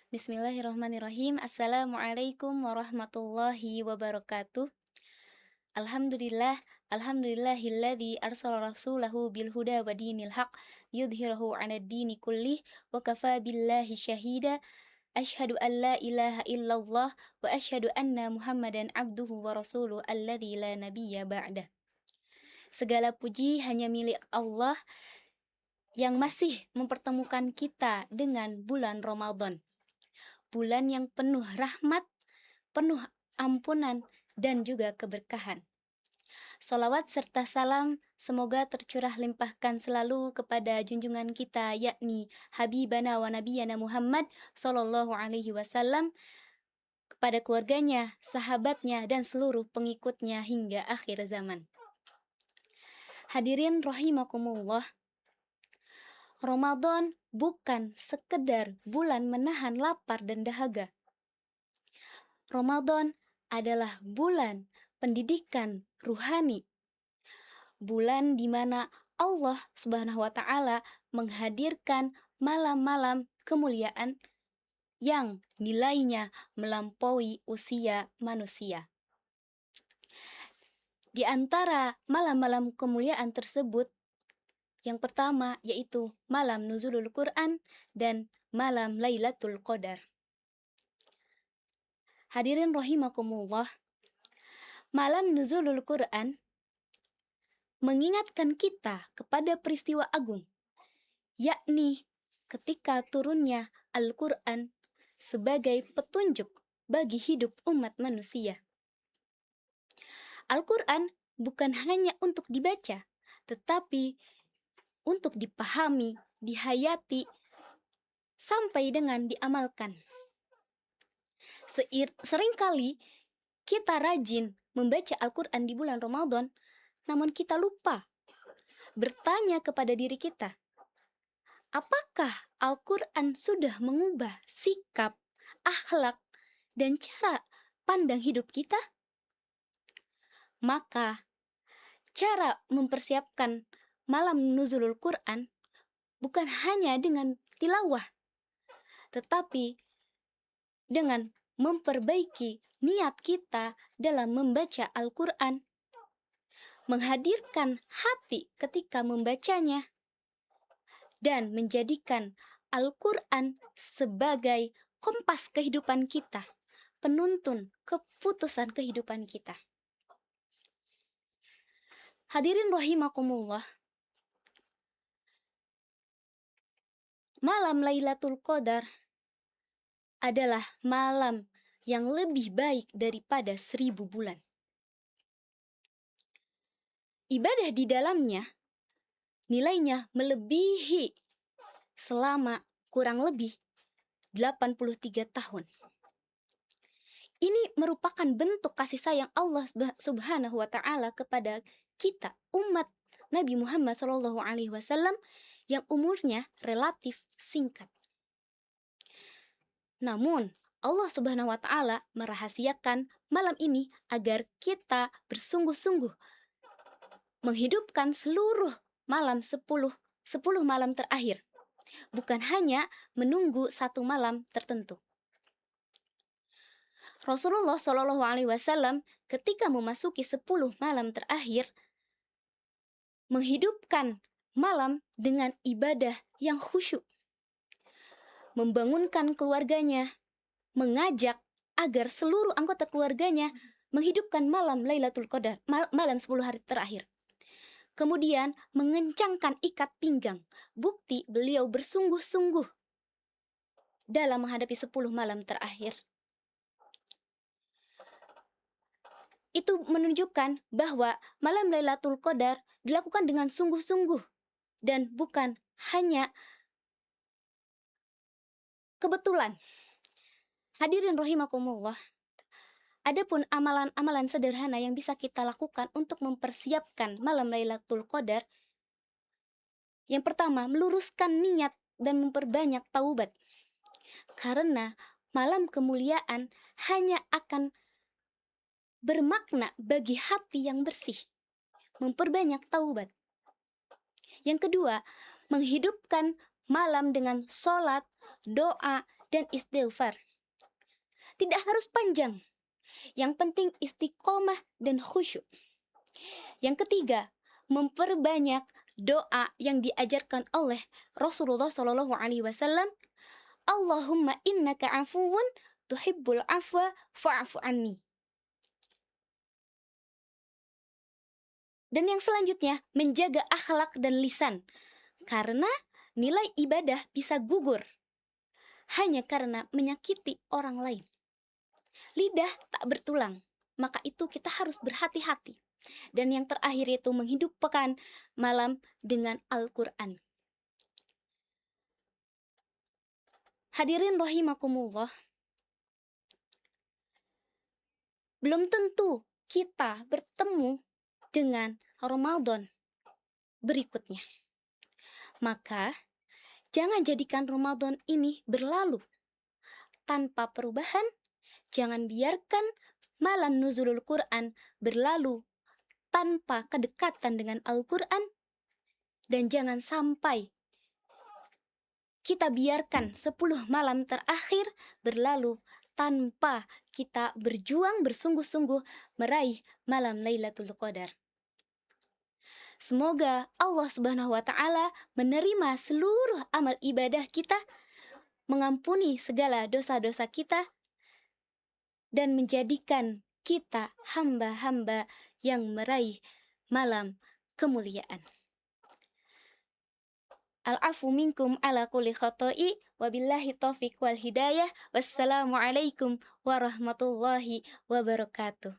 Bismillahirrahmanirrahim. Assalamualaikum warahmatullahi wabarakatuh. Alhamdulillah, alhamdulillahilladzi arsala rasulahu bil huda wa dinil haq yudhhirahu 'alad dini kullih wa kafa billahi syahida. Asyhadu an la ilaha illallah wa asyhadu anna Muhammadan abduhu wa rasuluh alladzi la nabiyya ba'dah. Segala puji hanya milik Allah yang masih mempertemukan kita dengan bulan Ramadan. Bulan yang penuh rahmat, penuh ampunan, dan juga keberkahan. Salawat serta salam semoga tercurah limpahkan selalu kepada junjungan kita, yakni Habibana wa Nabiyana Muhammad Sallallahu Alaihi Wasallam, kepada keluarganya, sahabatnya, dan seluruh pengikutnya hingga akhir zaman. Hadirin rahimakumullah, Ramadan bukan sekedar bulan menahan lapar dan dahaga. Ramadan adalah bulan pendidikan ruhani. Bulan di mana Allah Subhanahu wa taala menghadirkan malam-malam kemuliaan yang nilainya melampaui usia manusia. Di antara malam-malam kemuliaan tersebut, yang pertama yaitu malam nuzulul Quran dan malam Lailatul Qadar. Hadirin rahimakumullah, malam nuzulul Quran mengingatkan kita kepada peristiwa agung, yakni ketika turunnya Al-Quran sebagai petunjuk bagi hidup umat manusia. Al-Quran bukan hanya untuk dibaca, tetapi untuk dipahami, dihayati, sampai dengan diamalkan. Seringkali kita rajin membaca Al-Quran di bulan Ramadan, namun kita lupa bertanya kepada diri kita, apakah Al-Quran sudah mengubah sikap, akhlak, dan cara pandang hidup kita? Maka, cara mempersiapkan malam nuzulul Quran bukan hanya dengan tilawah, tetapi dengan memperbaiki niat kita dalam membaca Al-Quran, menghadirkan hati ketika membacanya, dan menjadikan Al-Quran sebagai kompas kehidupan kita, penuntun keputusan kehidupan kita. Hadirin rahimakumullah, malam Lailatul Qadar adalah malam yang lebih baik daripada 1000 bulan. Ibadah di dalamnya nilainya melebihi selama kurang lebih 83 tahun. Ini merupakan bentuk kasih sayang Allah Subhanahu wa taala kepada kita, umat Nabi Muhammad SAW, yang umurnya relatif singkat. Namun, Allah Subhanahu wa taala merahasiakan malam ini agar kita bersungguh-sungguh menghidupkan seluruh malam 10 malam terakhir, bukan hanya menunggu satu malam tertentu. Rasulullah Shallallahu Alaihi Wasallam ketika memasuki 10 malam terakhir menghidupkan malam dengan ibadah yang khusyuk, membangunkan keluarganya, mengajak agar seluruh anggota keluarganya menghidupkan malam Lailatul Qadar, malam 10 hari terakhir. Kemudian mengencangkan ikat pinggang, bukti beliau bersungguh-sungguh dalam menghadapi 10 malam terakhir. Itu menunjukkan bahwa malam Lailatul Qadar dilakukan dengan sungguh-sungguh dan bukan hanya kebetulan. Hadirin rahimakumullah, adapun amalan-amalan sederhana yang bisa kita lakukan untuk mempersiapkan malam Lailatul Qadar, yang pertama, meluruskan niat dan memperbanyak taubat. Karena malam kemuliaan hanya akan bermakna bagi hati yang bersih, memperbanyak taubat. Yang kedua, menghidupkan malam dengan sholat, doa, dan istighfar. Tidak harus panjang, yang penting istiqomah dan khusyuk. Yang ketiga, memperbanyak doa yang diajarkan oleh Rasulullah Shallallahu Alaihi Wasallam. Allahumma innaka afuwun tuhibbul afwa fa'fu anni. Dan yang selanjutnya, menjaga akhlak dan lisan. Karena nilai ibadah bisa gugur hanya karena menyakiti orang lain. Lidah tak bertulang, maka itu kita harus berhati-hati. Dan yang terakhir itu menghidupkan malam dengan Al-Quran. Hadirin rahimakumullah, belum tentu kita bertemu dengan Ramadan berikutnya. Maka jangan jadikan Ramadan ini berlalu tanpa perubahan. Jangan biarkan malam nuzulul Quran berlalu tanpa kedekatan dengan Al-Quran. Dan jangan sampai kita biarkan 10 malam terakhir berlalu tanpa kita berjuang bersungguh-sungguh meraih malam Lailatul Qadar. Semoga Allah Subhanahu wa Ta'ala menerima seluruh amal ibadah kita, mengampuni segala dosa-dosa kita, dan menjadikan kita hamba-hamba yang meraih malam kemuliaan. Al-afu minkum ala kulli khata'i wabillahi taufiq wal hidayah. Wassalamualaikum warahmatullahi wabarakatuh.